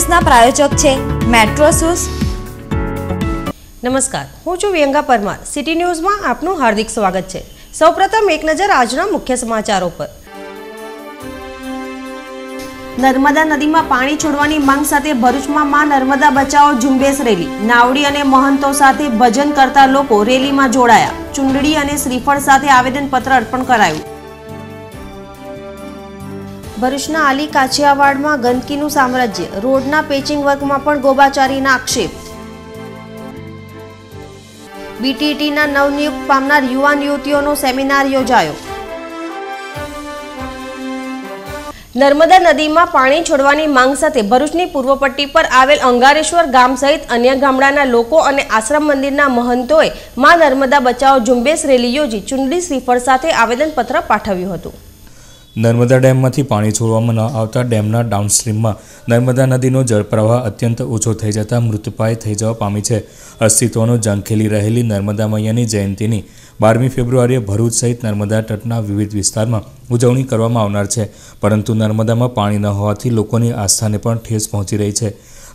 ન્યૂઝના પ્રાયોજક છે metro shoes. નમસ્કાર, હું છું વિયંગા પરમાર। સિટી ન્યૂઝમાં આપનું હાર્દિક સ્વાગત છે। સૌપ્રથમ એક નજર આજના મુખ્ય સમાચારો પર। નર્મદા નદીમાં પાણી છોડવાની માંગ સાથે ભરૂચમાં માં નર્મદા બચાવો ઝુંબેશ રેલી। નાવડી અને મહંતો સાથે ભજન કરતા લોકો રેલીમાં જોડાયા। ચુંદડી અને શ્રીફળ સાથે આવેદનપત્ર અર્પણ કરાયું। ભરૂચના આલી કાછિયાવાડમાં ગંદકીનું સામ્રાજ્ય, રોડના પેચિંગ વર્કમાં પણ ગોબાચારીના આક્ષેપ। બીટીટીના નવનિયુક્ત પામનાર યુવાન યુવતીઓનો સેમિનાર યોજાયો। નર્મદા નદીમાં પાણી છોડવાની માંગ સાથે ભરૂચની પૂર્વ પટ્ટી પર આવેલ અંગારેશ્વર ગામ સહિત અન્ય ગામડાના લોકો અને આશ્રમ મંદિરના મહંતોએ માં નર્મદા બચાવો ઝુંબેશ રેલી યોજી ચુંદડી શ્રીફળ સાથે આવેદનપત્ર પાઠવ્યું હતું। નર્મદા ડેમમાંથી પાણી છોડવામાં ન આવતા ડેમના ડાઉનસ્ટ્રીમમાં નર્મદા નદીનો જળપ્રવાહ અત્યંત ઓછો થઈ જતાં મૃતપાય થઈ જવા પામી છે। અસ્તિત્વનો જંગ ખેલી રહેલી નર્મદા મૈયાની જયંતિની 12મી ફેબ્રુઆરીએ ભરૂચ સહિત નર્મદા તટના વિવિધ વિસ્તારમાં ઉજવણી કરવામાં આવનાર છે, પરંતુ નર્મદામાં પાણી ન હોવાથી લોકોની આસ્થાને પણ ઠેસ પહોંચી રહી છે।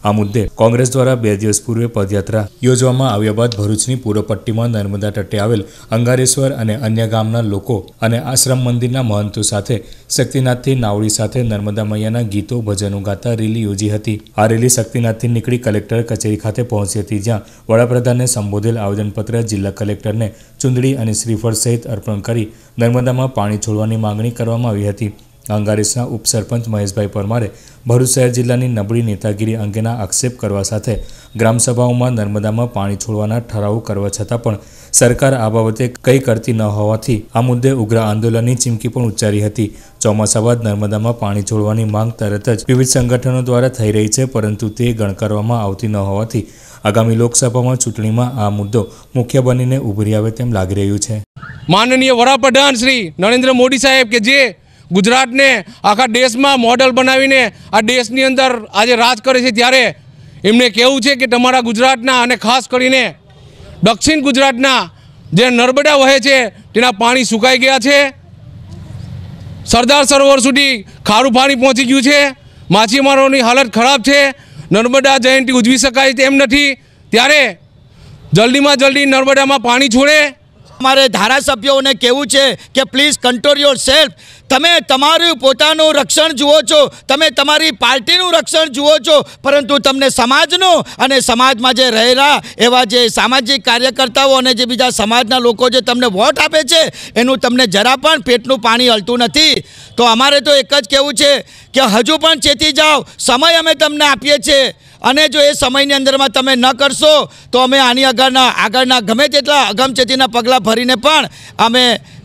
આ મુદ્દે કોંગ્રેસ દ્વારા 2 દિવસ પૂર્વે પદયાત્રા યોજવામાં આવ્યા બાદ ભરૂચની પૂર્વ પટ્ટીમાં નર્મદા તટે આવેલ અંગારેશ્વર અને અન્ય ગામના લોકો અને આશ્રમ મંદિરના મહંતો સાથે શક્તિનાથથી નાવડી સાથે નર્મદા મૈયાના ગીતો ભજનો ગાતા રેલી યોજી હતી। આ રેલી શક્તિનાથથી નીકળી કલેક્ટર કચેરી ખાતે પહોંચી હતી, જ્યાં વડાપ્રધાનને સંબોધેલ આવેદનપત્ર જિલ્લા કલેક્ટરને ચુંદડી અને શ્રીફળ સહિત અર્પણ કરી નર્મદામાં પાણી છોડવાની માંગણી કરવામાં આવી હતી। અંગારેસના ઉપસરપંચ મહેશભાઈ પરમારે ભરૂચ શહેર જિલ્લાની નબળી નેતાગીરી અંગેના આક્ષેપ કરવા સાથે ગ્રામસભાઓમાં નર્મદામાં પાણી છોડવાના ઠરાવો કરવા છતાં પણ સરકાર આ બાબતે કંઈ કરતી ન હોવાથી આ મુદ્દે ઉગ્ર આંદોલનની ચીમકી પણ ઉચ્ચારી હતી। ચોમાસા બાદ નર્મદામાં પાણી છોડવાની માંગ તરત જ વિવિધ સંગઠનો દ્વારા થઈ રહી છે, પરંતુ તે ગણકારવામાં આવતી ન હોવાથી આગામી લોકસભામાં ચૂંટણીમાં આ મુદ્દો મુખ્ય બનીને ઉભરી આવે તેમ લાગી રહ્યું છે। માનનીય વડાપ્રધાન શ્રી નરેન્દ્ર મોદી સાહેબ કે જે ગુજરાતને આખા દેશમાં મોડલ બનાવીને આ દેશની અંદર આજે રાજ કરે છે, ત્યારે એમને કહેવું છે કે તમારા ગુજરાતના અને ખાસ કરીને દક્ષિણ ગુજરાતના જે નર્મદા વહે છે તેના પાણી સુકાઈ ગયા છે। સરદાર સરોવર સુધી ખારું પાણી પહોંચી ગયું છે। માછીમારોની હાલત ખરાબ છે। નર્મદા જયંતિ ઉજવી શકાય તેમ નથી, ત્યારે જલ્દીમાં જલ્દી નર્મદામાં પાણી છોડે। हमारे धारासभ्यों ने कहूँ है कि प्लीज कंट्रोल योर सेल्फ। तमे तमारू पोतानु रक्षण जुओ छो, तमे तमारी पार्टीनु रक्षण जुओ छो, परंतु तमने समाजनु अने समाजमां जे रहेला एवा जे सामाजिक कार्यकर्ताओं अने जे बीजा समाजना लोको जे तमने वोट आपे छे एनु तमने जरा पण पेटनु पाणी हलतुं नथी। तो अमारे तो एक ज कहेवुं छे कि हजू पण चेती जाओ, समय अमे तमने आपीए छे અને જો એ સમયની અંદરમાં તમે ન કરશો તો અમે આની આગળના ગમે તેટલા અગમચેતીના પગલાં ભરીને પણ અમે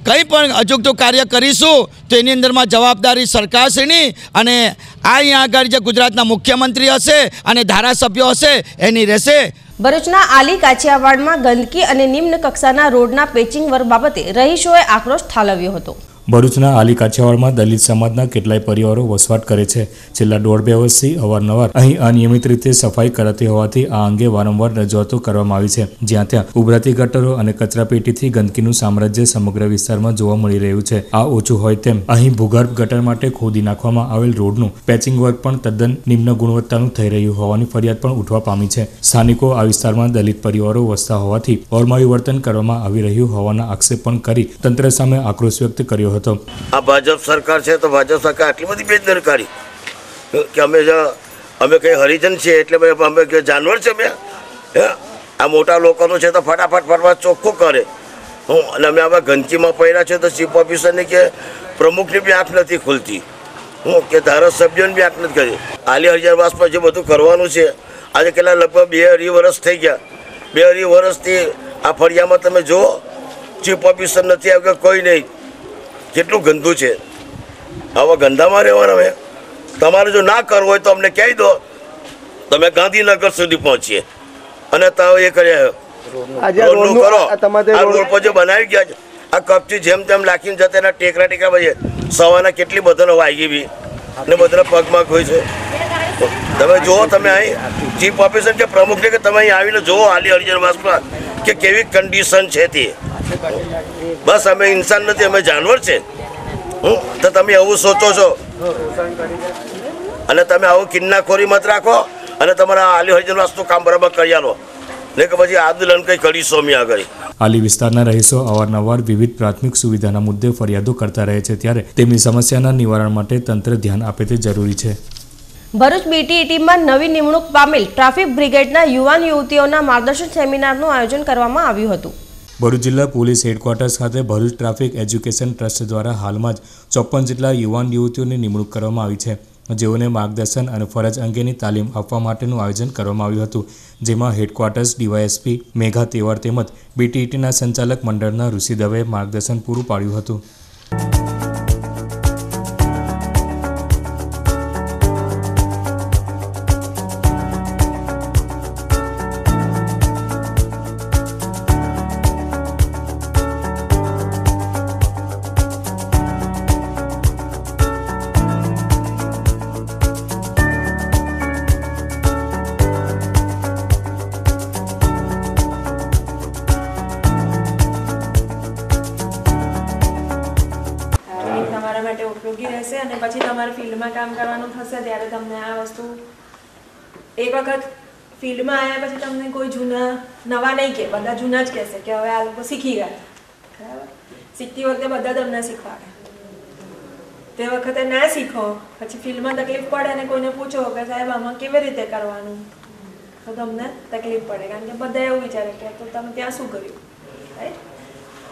કંઈ પણ અજુગતું કાર્ય કરીશું તો એની અંદરમાં જવાબદારી સરકારશ્રીની અને અહીંયા આગળ જે ગુજરાતના મુખ્યમંત્રી હશે અને ધારાસભ્યો હશે એની રહેશે। ભરૂચના આલી કાછિયાવાડમાં ગંદકી અને નિમ્ન કક્ષાના રોડના પેચિંગ વર્ક બાબતે રહીશોએ આક્રોશ ઠાલવ્યો હતો। ભરૂચના આલી કાછિયાવાડમાં દલિત સમાજના કેટલાય પરિવારો વસવાટ કરે છે। છેલ્લા 1.5 વર્ષથી અવારનવાર અહીં અનિયમિત રીતે સફાઈ કરાતી હોવાથી આ અંગે વારંવાર રજૂઆતો કરવામાં આવી છે। જ્યાં ત્યાં ઉભરાતી ગટરો અને કચરાપેટીથી ગંદકીનું સામ્રાજ્ય સમગ્ર વિસ્તારમાં જોવા મળી રહ્યું છે। આ ઓછું હોય તેમ અહીં ભૂગર્ભ ગટર માટે ખોદી નાખવામાં આવેલ રોડનું પેચિંગ વર્ક પણ તદ્દન નિમ્ન ગુણવત્તાનું થઈ રહ્યું હોવાની ફરિયાદ પણ ઉઠવા પામી છે। સ્થાનિકો આ વિસ્તારમાં દલિત પરિવારો વસતા હોવાથી ઓરમાયું વર્તન કરવામાં આવી રહ્યું હોવાના આક્ષેપ પણ કરી તંત્ર સામે આક્રોશ વ્યક્ત કર્યો હતો। આ ભાજપ સરકાર છે તો ભાજપ સરકાર આટલી બધી બેદરકારી કે અમે કંઈ હરિજન છીએ એટલે અમે કે જાનવર છે બે આ મોટા લોકોનું છે તો ફટાફટ ચોખ્ખું કરે અને અમે આવા ગંદકીમાં પડ્યા છે તો ચીફ ઓફિસરની કે પ્રમુખની બી આંખ નથી ખુલતી, કે ધારાસભ્યોની બી આંખ નથી કરી। આલી હરિજનવાસમાં જે બધું કરવાનું છે આજે કેટલા લગભગ 2.5 વર્ષ થઈ ગયા। 2.5 વર્ષથી આ ફળિયામાં તમે જુઓ ચીફ ઓફિસર નથી આવ્યું કે કોઈ નહીં। કેટલું ગંદુ છે। આવા ગંદામાં રહેવાના હવે તમારે જો ના કરવું હોય તો અમને કહી દો, તમે ગાંધીનગર સુધી પહોંચીએ અને તો એ કર્યા રોડનું કરો। આ રોડ પર જે બનાવી ગયા છે આ કપચી જેમ તેમ લાખીને જતા એના ટેકરા ભાઈ સવારના કેટલી બધાને વાગી બી ને બધાને પગમાં હોય છે। તમે જુઓ, તમે અહીં ચીફ ઓફિસર કે પ્રમુખને કે તમે અહીં આવીને જુઓ આલી હરિજનવાસમાં કે કેવી કન્ડિશન છે તે। બસ અમે ઇન્સાન નથી, અમે જાનવર છે। તો તમે એવું સોચો છો અને તમે આવું કિન્નાખોરી મત રાખો। અને તમારા આલી હરિજન વાસ્તુ કામ બરાબર કરી આલો, નહીં કે પછી આંદોલન કંઈ કરીશું અમે આગળ. આલી વિસ્તારના રહીશો અવારનવાર વિવિધ પ્રાથમિક સુવિધાના મુદ્દે ફરિયાદો કરતા રહે છે, ત્યારે તેમની સમસ્યાના નિવારણ માટે તંત્ર ધ્યાન આપે તે જરૂરી છે. ભરૂચ BTETમાં નવી નિમણૂક પામેલ ટ્રાફિક બ્રિગેડના યુવાન યુવતીઓના માર્ગદર્શન સેમિનારનું આયોજન કરવામાં આવ્યું હતું. ભરૂચ જિલ્લા પોલીસ હેડક્વાર્ટર્સ ખાતે ભરૂચ ટ્રાફિક એજ્યુકેશન ટ્રસ્ટ દ્વારા હાલમાં જ 54 જેટલા યુવાન યુવતીઓની નિમણૂક કરવામાં આવી છે, જેઓને માર્ગદર્શન અને ફરજ અંગેની તાલીમ આપવા માટેનું આયોજન કરવામાં આવ્યું હતું, જેમાં હેડક્વાર્ટર્સ DYSP મેઘા તેવર તેમજ BTETના સંચાલક મંડળના ઋષિ દવેએ માર્ગદર્શન પૂરું પાડ્યું હતું. તમારા માટે ઉપયોગી રહેશે અને પછી તમારે ફિલ્ડમાં કામ કરવાનું થશે ત્યારે તમને આ વસ્તુ એક વખત ફિલ્ડમાં આવ્યા પછી તમને કોઈ નવા નહીં કહે, બધા જૂના જ કહેશે કે હવે આ લોકો શીખી ગયા. બરાબર, શીખતી વખતે બધા તમને શીખવાડે, તે વખતે ના શીખો પછી ફિલ્ડમાં તકલીફ પડે અને કોઈને પૂછો કે સાહેબ આમાં કેવી રીતે કરવાનું, તો તમને તકલીફ પડે, કારણ કે બધા એવું વિચારે કે તો તમે ત્યાં શું કર્યું. રાઈટ,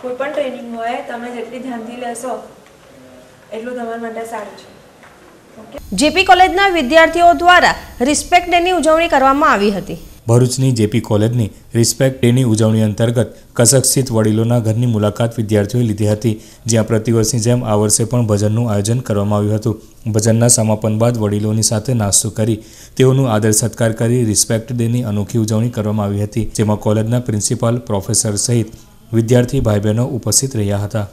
કોઈ પણ ટ્રેનિંગ હોય તમે જેટલી ધ્યાનથી લેશો એટલું તમારા માટે સારું છે. JP કોલેજના વિદ્યાર્થીઓ દ્વારા રિસ્પેક્ટ ડેની ઉજવણી કરવામાં આવી હતી. ભરૂચની JP કોલેજની રિસ્પેક્ટ ડેની ઉજવણી અંતર્ગત કસક સ્થિત વડીલોના ઘરની મુલાકાત વિદ્યાર્થીઓએ લીધી હતી, જ્યાં પ્રતિવર્ષની જેમ આ વર્ષે પણ ભજનનું આયોજન કરવામાં આવ્યું હતું. ભજનના સમાપન બાદ વડીલોની સાથે નાસ્તો કરી તેઓનું આદર સત્કાર કરી રિસ્પેક્ટ ડેની અનોખી ઉજવણી કરવામાં આવી હતી, જેમાં કોલેજના પ્રિન્સિપાલ, પ્રોફેસર સહિત વિદ્યાર્થી ભાઈ બહેનો ઉપસ્થિત રહ્યા હતા.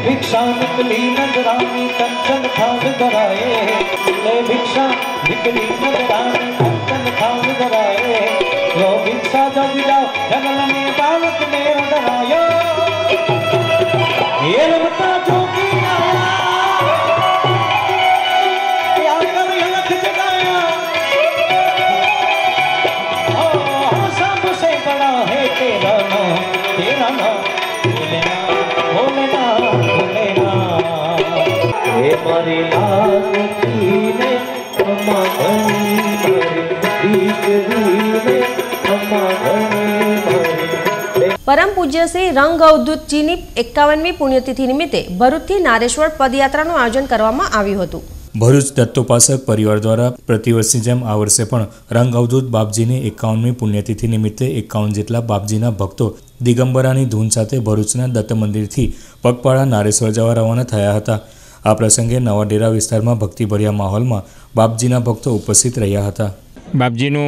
भिक्षा निकली नजरानी कंचन थाल धराए, ले भिक्षा निकली नजरानी कंचन थाल धराए, लो भिक्षा जग जाओ जंगल में बालक मेरा धरायो, ये लमता जोगी या कर लख जगाया, ओ सबसे बड़ा है तेरा नाम भोलेनाथ हे मारी लाल की ने अम्मा घनी मारी दीकरी ने अम्मा घनी. પરમ પૂજ્ય શ્રી રંગ અવધૂતજીની 51મી પુણ્યતિથિ નિમિત્તે ભરૂચથી નારેશ્વર પદયાત્રાનું આયોજન કરવામાં આવ્યું હતું. ભરૂચ દત્તોપાસક પરિવાર દ્વારા પ્રતિવર્ષની જેમ આ વર્ષે પણ રંગ અવધૂત બાપજીની 51મી પુણ્યતિથિ નિમિત્તે 51 જેટલા બાપજીના ભક્તો દિગંબરાની ધૂન સાથે ભરૂચના દત્ત મંદિરથી પગપાળા નારેશ્વર જવા રવાના થયા હતા. આ પ્રસંગે નવાડેરા વિસ્તારમાં ભક્તિભર્યા માહોલમાં બાપજીના ભક્તો ઉપસ્થિત રહ્યા હતા. બાપજીનું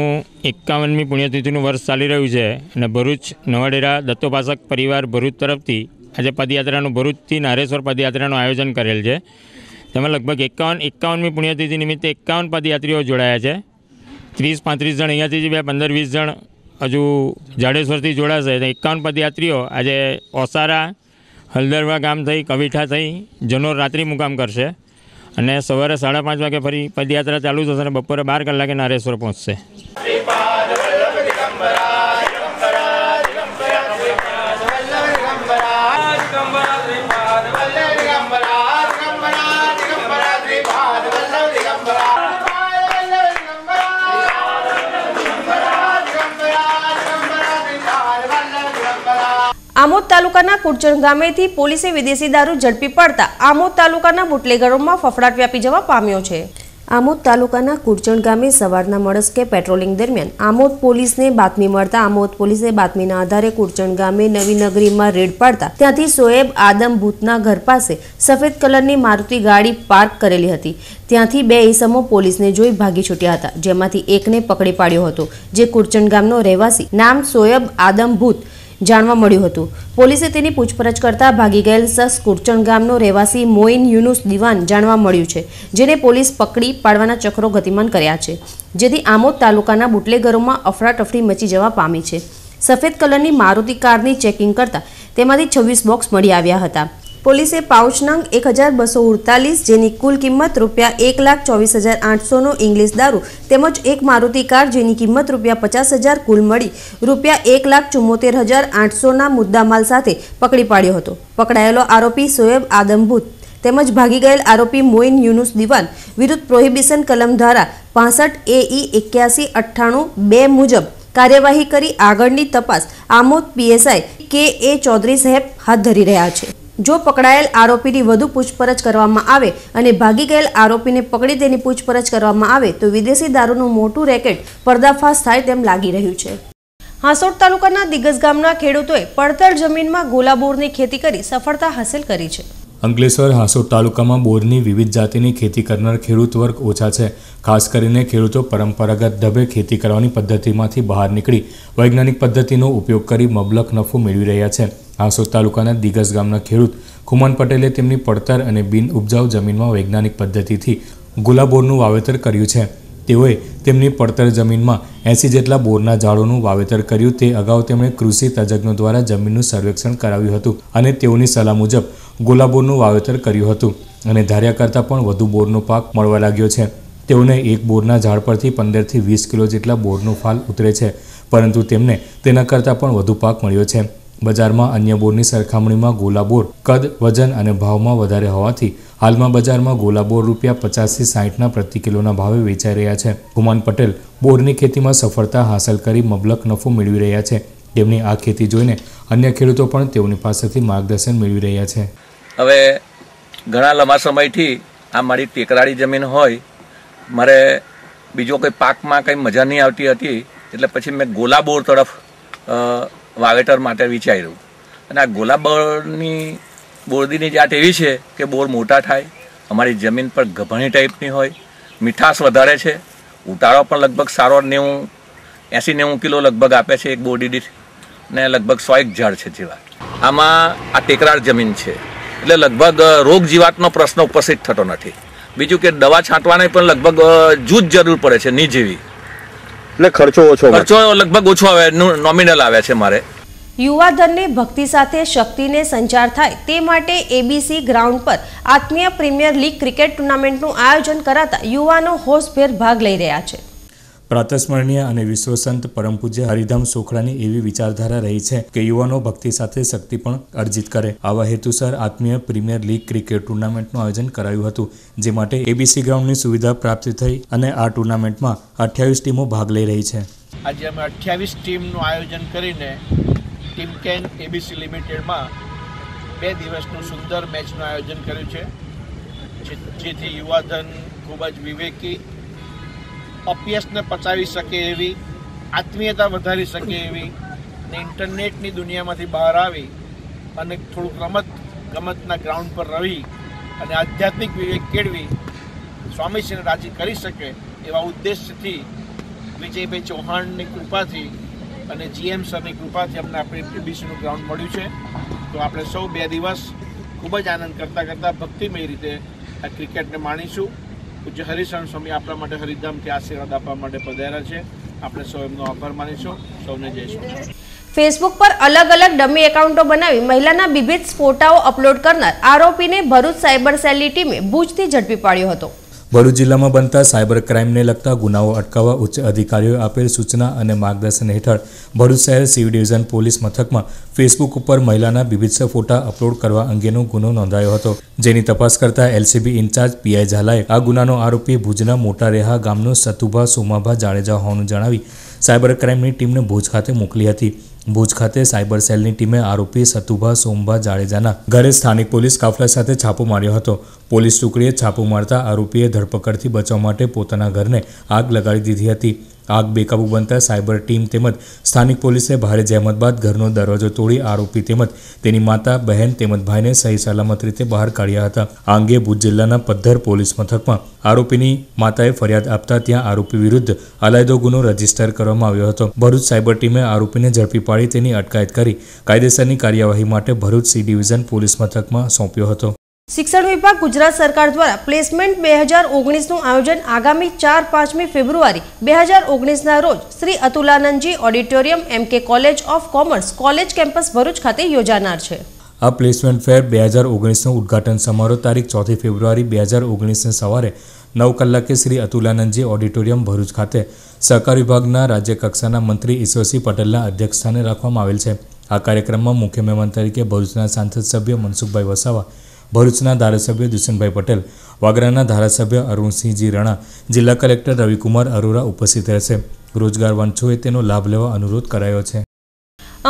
51મી પુણ્યતિથિનું વર્ષ ચાલી રહ્યું છે અને ભરૂચ નવાડેરા દત્તોપાસક પરિવાર ભરૂચ તરફથી આજે પદયાત્રાનું ભરૂચથી નારેશ્વર પદયાત્રાનું આયોજન કરેલ છે. તેમાં લગભગ 51મી પુણ્યતિથિ નિમિત્તે 51 પદયાત્રીઓ જોડાયા છે. 30-35 જણ અહીંયાથી 15-20 જણ હજુ જાડેશ્વરથી જોડાશે. 51 પદયાત્રીઓ આજે ઓસારા, હલદરવા ગામ થઈ, કવિઠા થઈ જનોર રાત્રિ મુકામ કરશે અને સવારે 5:30 વાગે ફરી પદયાત્રા ચાલુ થશે અને બપોરે 12 કલાકે નારેશ્વર પહોંચશે. આમોદ તાલુકાના કુરચણ ગામેથી પોલીસે વિદેશી દારૂ ઝડપી પડતા આમોદ તાલુકાના બુટલેગરોમાં ફફડાટ વ્યાપી જવા પામ્યો છે. આમોદ તાલુકાના કુરચણ ગામે સવારના મળસ્કે પેટ્રોલિંગ દરમિયાન આમોદ પોલીસને બાતમી મળતા આમોદ પોલીસે બાતમીના આધારે કુરચણ ગામે નવી નગરીમાં રેડ પાડતા ત્યાંથી સોએબ આદમ ભૂતના ઘર પાસે સફેદ કલરની મારુતિ ગાડી પાર્ક કરેલી હતી. ત્યાંથી 2 ઈસમો પોલીસને જોઈ ભાગી છૂટ્યા હતા, જેમાંથી એકને પકડી પાડ્યો હતો, જે કુરચણ ગામનો રહેવાસી નામ સોએબ આદમ ભૂત જાણવા મળ્યું હતું. પોલીસે તેની પૂછપરછ કરતા ભાગી ગયેલ શખ્સ કુરચણ ગામનો રહેવાસી મોઇન યુનુસ દિવાન જાણવા મળ્યું છે, જેને પોલીસ પકડી પાડવાના ચક્રો ગતિમાન કર્યા છે, જેથી આમોદ તાલુકાના બુટલેગરોમાં અફરાતફરી મચી જવા પામી છે. સફેદ કલરની મારુતિ કારની ચેકિંગ કરતા તેમાંથી 26 બોક્સ મળી આવ્યા હતા. પોલીસે પાઉચ નંગ 1248 જેની કુલ કિંમત ₹1,24,800નો ઇંગ્લિશ દારૂ તેમજ એક મારુતિ કાર જેની કિંમત ₹50,000 કુલ મળી ₹1,74,800ના મુદ્દામાલ સાથે પકડી પાડ્યો હતો. પકડાયેલો આરોપી સોએબ આદમભૂત તેમજ ભાગી ગયેલ આરોપી મોઇન યુનુસ દિવાન વિરુદ્ધ પ્રોહિબિશન કલમ ધારા 65 AE 8198 મુજબ કાર્યવાહી કરી આગળની તપાસ આમોદ PSI KA ચૌધરી સાહેબ હાથ ધરી રહ્યા છે. જો પકડાયેલ આરોપીની વધુ પૂછપરછ કરવામાં આવે અને ભાગી ગયેલ આરોપીને પકડી તેની પૂછપરછ કરવામાં આવે તો વિદેશી દારૂનું મોટું રેકેટ પર્દાફાશ થાય તેમ લાગી રહ્યું છે. હાંસોડ તાલુકાના દિગ્ગજ ગામના ખેડૂતોએ પડતર જમીનમાં ગોલાબોરની ખેતી કરી સફળતા હાંસલ કરી છે. અંકલેશ્વર હાંસોડ તાલુકામાં બોરની વિવિધ જાતિની ખેતી કરનાર ખેડૂત વર્ગ ઓછા છે. ખાસ કરીને ખેડૂતો પરંપરાગત ઢબે ખેતી કરવાની પદ્ધતિમાંથી બહાર નીકળી વૈજ્ઞાનિક પદ્ધતિનો ઉપયોગ કરી મબલક નફો મેળવી રહ્યા છે. હાંસોડ તાલુકાના દિગ્ગજ ગામના ખેડૂત ખુમાન પટેલે તેમની પડતર અને બિન ઉપજાઉ જમીનમાં વૈજ્ઞાનિક પદ્ધતિથી ગુલાબોરનું વાવેતર કર્યું છે. તેઓએ તેમની પડતર જમીનમાં 80 જેટલા બોરના ઝાડોનું વાવેતર કર્યું. તે અગાઉ તેમણે કૃષિ તજજ્ઞો દ્વારા જમીનનું સર્વેક્ષણ કરાવ્યું હતું અને તેઓની સલાહ મુજબ ગુલાબોરનું વાવેતર કર્યું હતું અને ધાર્યા કરતાં પણ વધુ બોરનો પાક મળવા લાગ્યો છે. તેઓને એક બોરના ઝાડ પરથી 15 થી 20 કિલો જેટલા બોરનું ફાલ ઉતરે છે, પરંતુ તેમને તેના કરતાં પણ વધુ પાક મળ્યો છે. બજારમાં અન્ય બોરની સરખામણીમાં ગોલાબોર કદ, વજન અને ભાવમાં વધારે હોવાથી હાલમાં બજારમાં ગોલાબોર ₹50 થી 60ના પ્રતિ કિલોના ભાવે વેચાઈ રહ્યા છે. ખુમાન પટેલ બોરની ખેતીમાં સફળતા હાંસલ કરી મબલક નફો મેળવી રહ્યા છે. તેમની આ ખેતી જોઈને અન્ય ખેડૂતો પણ તેઓની પાસેથી માર્ગદર્શન મેળવી રહ્યા છે. હવે ઘણા લાંબા સમયથી આ મારી ટેકરાળી જમીન હોય, મારે બીજો કંઈ પાકમાં કંઈ મજા નહીં આવતી હતી, એટલે પછી મેં ગોલાબોર તરફ વાવેતર માટે વિચાર્યું. અને આ ગોલાબોરની બોરડીની જાત એવી છે કે બોર મોટા થાય, અમારી જમીન પર ગભણી ટાઈપની હોય, મીઠાશ વધારે છે, ઉતારો પણ લગભગ સારો 80-90 કિલો લગભગ આપે છે એક બોરડી દીઠ, ને લગભગ 100 ઝાડ છે જેવા. આમાં આ ટેકરાળ જમીન છે એટલે લગભગ રોગ જીવાતનો પ્રશ્ન ઉપસ્થિત થતો નથી. બીજું કે દવા છાંટવાની પણ લગભગ જૂજ જરૂર પડે છે ની જેવી, એટલે ખર્ચો લગભગ ઓછો આવે, નોમિનલ આવે છે. મારે યુવાધનને ભક્તિ સાથે શક્તિને સંચાર થાય તે માટે ABC ગ્રાઉન્ડ પર આત્મીય પ્રીમિયર લીગ ક્રિકેટ ટુર્નામેન્ટનું આયોજન કરાતા યુવાનો હોશભેર ભાગ લઈ રહ્યા છે. પ્રાતસ્મરણીય અને વિશ્વસંત પરમ પૂજ્ય હરિધામ સોખડાની એવી વિચારધારા રહી છે કે યુવાનો ભક્તિ સાથે શક્તિ પણ અર્જિત કરે. આવા હેતુસર આત્મીય પ્રીમિયર લીગ ક્રિકેટ ટુર્નામેન્ટનું આયોજન કરાયું હતું, જે માટે ABC ગ્રાઉન્ડની સુવિધા પ્રાપ્ત થઈ અને આ ટુર્નામેન્ટમાં 28 ટીમો ભાગ લઈ રહી છે. આજે અમે 28 ટીમનું આયોજન કરીને ટીમ કેન ABC લિમિટેડમાં 2 દિવસનું સુંદર મેચનું આયોજન કર્યું છે, જેથી યુવાધન ખૂબ જ વિવેકી, અપયશને પચાવી શકે એવી, આત્મીયતા વધારી શકે એવી, ને ઇન્ટરનેટની દુનિયામાંથી બહાર આવી અને થોડુંક ગમતના ગ્રાઉન્ડ પર રહી અને આધ્યાત્મિક વિવેક કેળવી સ્વામીશ્રીને રાજી કરી શકે એવા ઉદ્દેશથી વિજયભાઈ ચૌહાણની કૃપાથી અને GM સરની કૃપાથી અમને આપણે ABCનું ગ્રાઉન્ડ મળ્યું છે. તો આપણે સૌ 2 દિવસ ખૂબ જ આનંદ કરતાં ભક્તિમય રીતે આ ક્રિકેટને માણીશું. પૂજ્ય હરિશરણ સ્વામી આપણા માટે હરિધામથી આશીર્વાદ આપવા માટે પધાર્યા છે. આપણે સૌ એમનો આભાર માનીશું. સૌને જય શ્રી. ફેસબુક પર અલગ અલગ ડમી એકાઉન્ટો બનાવી મહિલાના વિવિધ ફોટાઓ અપલોડ કરનાર આરોપીને ભરૂચ સાયબર સેલની ટીમે ભુજથી ઝડપી પાડ્યો હતો. ભરૂચ જિલ્લામાં બનતા સાયબર ક્રાઇમને લગતા ગુનાઓ અટકાવવા ઉચ્ચ અધિકારીઓએ આપેલ સૂચના અને માર્ગદર્શન હેઠળ ભરૂચ શહેર સિવિલ ડિવિઝન પોલીસ મથકમાં ફેસબુક ઉપર મહિલાના વિવિધ ફોટા અપલોડ કરવા અંગેનો ગુનો નોંધાયો હતો, જેની તપાસ કરતા LCB ઇન્ચાર્જ PI ઝાલાએ આ ગુનાનો આરોપી ભુજના મોટા રેહા ગામનો સતુભા સોમાભા જાડેજા હોવાનું જણાવી સાયબર ક્રાઇમની ટીમને ભુજ ખાતે મોકલી હતી. ભુજ ખાતે સાયબર સેલની ટીમે આરોપી સતુભા સોમભા જાડેજાના ઘરે સ્થાનિક પોલીસ કાફલા સાથે છાપો માર્યો હતો. પોલીસ ટુકડીએ છાપો મારતા આરોપીએ ધરપકડથી બચવા માટે પોતાના ઘરને આગ લગાડી દીધી હતી. આગ બેકાબૂ બનતા સાયબર ટીમ તેમજ સ્થાનિક પોલીસે ભારે જહેમત બાદ ઘરનો દરવાજો તોડી આરોપી તેમજ તેની માતા, બહેન તેમજ ભાઈને સહી સલામત રીતે બહાર કાઢ્યા હતા. આ અંગે ભુજ જિલ્લાના પદ્ધર પોલીસ મથકમાં આરોપીની માતાએ ફરિયાદ આપતા ત્યાં આરોપી વિરુદ્ધ અલાયદો ગુનો રજીસ્ટર કરવામાં આવ્યો હતો. ભરૂચ સાયબર ટીમે આરોપીને ઝડપી પાડી તેની અટકાયત કરી કાયદેસરની કાર્યવાહી માટે ભરૂચ C ડિવિઝન પોલીસ મથકમાં સોંપ્યો હતો. શિક્ષણ વિભાગ ગુજરાત સરકાર દ્વારા પ્લેસમેન્ટ 2019નું આયોજન આગામી 4-5મી ફેબ્રુઆરી 2019ના રોજ Shri Atulanandji auditorium MK college of commerce college campus Bharuch ખાતે યોજાનાર છે. આ પ્લેસમેન્ટ ફેર 2019નો ઉદ્ઘાટન સમારોહ તારીખ 4 ફેબ્રુઆરી 2019ને સવારે 9 કલાકે શ્રી અતુલાનંદજી ઓડિટોરિયમ ભરૂચ ખાતે સહકાર વિભાગના રાજ્ય કક્ષાના મંત્રી ઈશ્વરસિંહ પટેલના અધ્યક્ષસ્થાને રાખવામાં આવેલ છે. આ કાર્યક્રમમાં મુખ્ય મહેમાન તરીકે ભરૂચના સાંસદ સભ્ય મનસુખભાઈ વસાવા, ભરૂચના ધારાસભ્ય દુષ્યંતભાઈ પટેલ, વાગરાના ધારાસભ્ય અરુણસિંહજી રણા, જિલ્લા કલેક્ટર રવિકુમાર અરોરા ઉપસ્થિત રહેશે. રોજગાર વંચોએ તેનો લાભ લેવા અનુરોધ કરાયો છે.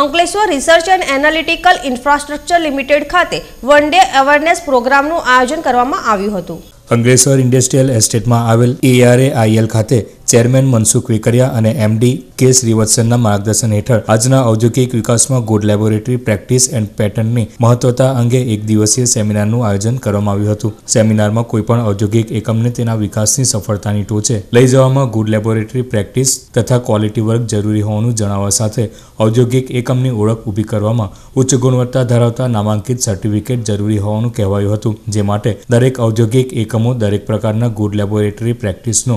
Ankleshwar research and analytical infrastructure limited ખાતે વન ડે અવેરનેસ પ્રોગ્રામનું આયોજન કરવામાં આવ્યું હતું. અંકલેશ્વર ઇન્ડસ્ટ્રીયલ એસ્ટેટમાં આવેલ ARAIL ખાતે ચેરમેન મનસુખ વેકરિયા અને MD કે શ્રીવત્સનના માર્ગદર્શન હેઠળ આજના ઔદ્યોગિક વિકાસમાં ગુડ લેબોરેટરી પ્રેક્ટિસ એન્ડ પેટર્નની મહત્વતા અંગે એક દિવસીય સેમિનારનું આયોજન કરવામાં આવ્યું હતું. સેમિનારમાં કોઈપણ ઔદ્યોગિક એકમને તેના વિકાસની સફળતાની ટોચે લઈ જવામાં ગુડ લેબોરેટરી પ્રેક્ટિસ તથા ક્વોલિટી વર્ક જરૂરી હોવાનું જણાવવા સાથે ઔદ્યોગિક એકમની ઓળખ ઊભી કરવામાં ઉચ્ચ ગુણવત્તા ધરાવતા નામાંકિત સર્ટિફિકેટ જરૂરી હોવાનું કહેવાયું હતું. જે માટે દરેક ઔદ્યોગિક એકમો દરેક પ્રકારના ગુડ લેબોરેટરી પ્રેક્ટિસનો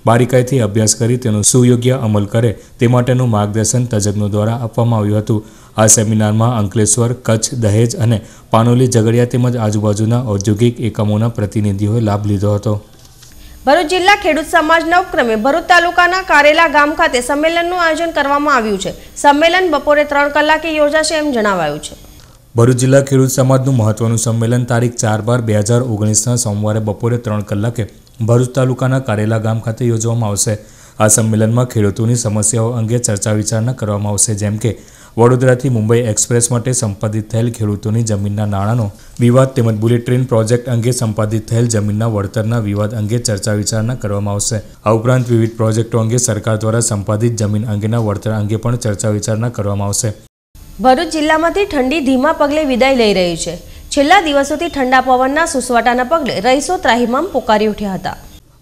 બારીકાઈથી અભ્યાસ કરી તેનો સુયોગ્ય અમલ કરે તે માટેનું માર્ગદર્શન તજજ્ઞો દ્વારા આપવામાં આવ્યું હતું. આ સેમિનારમાં અંકલેશ્વર, કચ્છ, દહેજ અને પાનોલી, ઝઘડિયા તેમજ આજુબાજુના ઔદ્યોગિક એકમોના પ્રતિનિધિઓએ લાભ લીધો હતો. ભરૂચ જિલ્લા ખેડૂત સમાજના ઉપક્રમે ભરૂચ તાલુકાના કારેલા ગામ ખાતે સંમેલનનું આયોજન કરવામાં આવ્યું છે. સંમેલન બપોરે 3 કલાકે યોજાશે એમ જણાવાયું છે. ભરૂચ જિલ્લા ખેડૂત સમાજનું મહત્વનું સંમેલન તારીખ 4/12/2019ના સોમવારે બપોરે 3 કલાકે ભરૂચ તાલુકાના કારેલા ગામ ખાતે યોજવામાં આવશે. આ સંમેલનમાં ખેડૂતોની સમસ્યાઓ અંગે ચર્ચા વિચારણા કરવામાં આવશે, જેમ કે વડોદરાથી મુંબઈ એક્સપ્રેસ માટે સંપાદિત થયેલ ખેડૂતોની જમીનના નાણાંનો વિવાદ તેમજ બુલેટ ટ્રેન પ્રોજેક્ટ અંગે સંપાદિત થયેલ જમીનના વળતરના વિવાદ અંગે ચર્ચા વિચારણા કરવામાં આવશે. આ ઉપરાંત વિવિધ પ્રોજેક્ટો અંગે સરકાર દ્વારા સંપાદિત જમીન અંગેના વળતર અંગે પણ ચર્ચા વિચારણા કરવામાં આવશે. ભરૂચ જિલ્લામાંથી ઠંડી ધીમા પગલે વિદાય લઈ રહી છે. છેલ્લા દિવસોથી ઠંડા પવનના સુસવાટાના પગલે રહીશો ત્રાહિમામ પોકારી ઉઠ્યા હતા.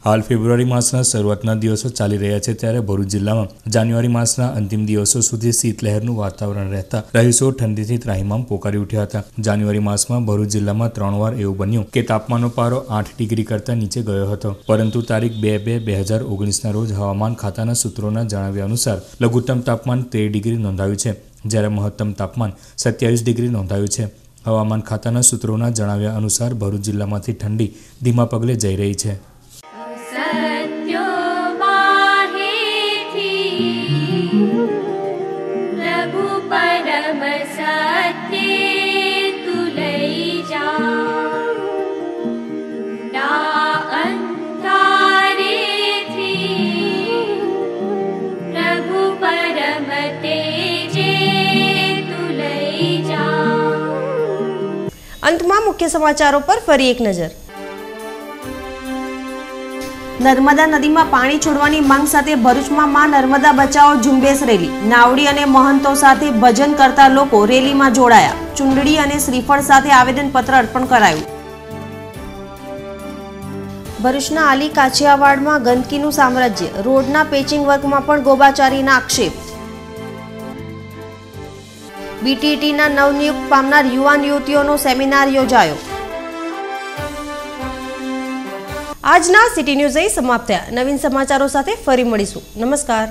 હાલ ફેબ્રુઆરી માસના શરૂઆતના દિવસો ચાલી રહ્યા છે, ત્યારે ભરૂચ જિલ્લામાં જાન્યુઆરી માસના અંતિમ દિવસો સુધી શીતલહેરનું વાતાવરણ રહેતા રહીશો ઠંડીથી ત્રાહિમામ પોકારી ઉઠ્યા હતા. જાન્યુઆરી માસમાં ભરૂચ જિલ્લામાં 3 વાર એવું બન્યું કે તાપમાનનો પારો 8 ડિગ્રી કરતાં નીચે ગયો હતો, પરંતુ તારીખ 2/2/2019ના રોજ હવામાન ખાતાના સૂત્રોના જણાવ્યા અનુસાર લઘુત્તમ તાપમાન 13 ડિગ્રી નોંધાયું છે, જ્યારે મહત્તમ તાપમાન 27 ડિગ્રી નોંધાયું છે. હવામાન ખાતાના સૂત્રોના જણાવ્યા અનુસાર ભરૂચ જિલ્લામાંથી ઠંડી ધીમા પગલે જઈ રહી છે. અંતમાં મુખ્ય સમાચારો પર ફરી એક નજર. નર્મદા નદીમાં પાણી છોડવાની માંગ સાથે ભરૂચમાં માં નર્મદા બચાવો ઝુંબેશ રેલી. નાવડી અને મહંતો સાથે ભજન કરતા લોકો રેલીમાં જોડાયા. ચુંદડી અને શ્રીફળ સાથે આવેદનપત્ર અર્પણ કરાયું. ભરૂચના આલી કાછિયાવાડમાં ગંદકીનું સામ્રાજ્ય. રોડના પેચિંગ વર્કમાં પણ ગોબાચારીના આક્ષેપ. BTTના નવનિયુક્ત પામનાર યુવાન યુવતીઓનો સેમિનાર યોજાયો. આજના સિટી ન્યૂઝ અહીં સમાપ્ત થયા. નવીન સમાચારો સાથે ફરી મળીશું. નમસ્કાર.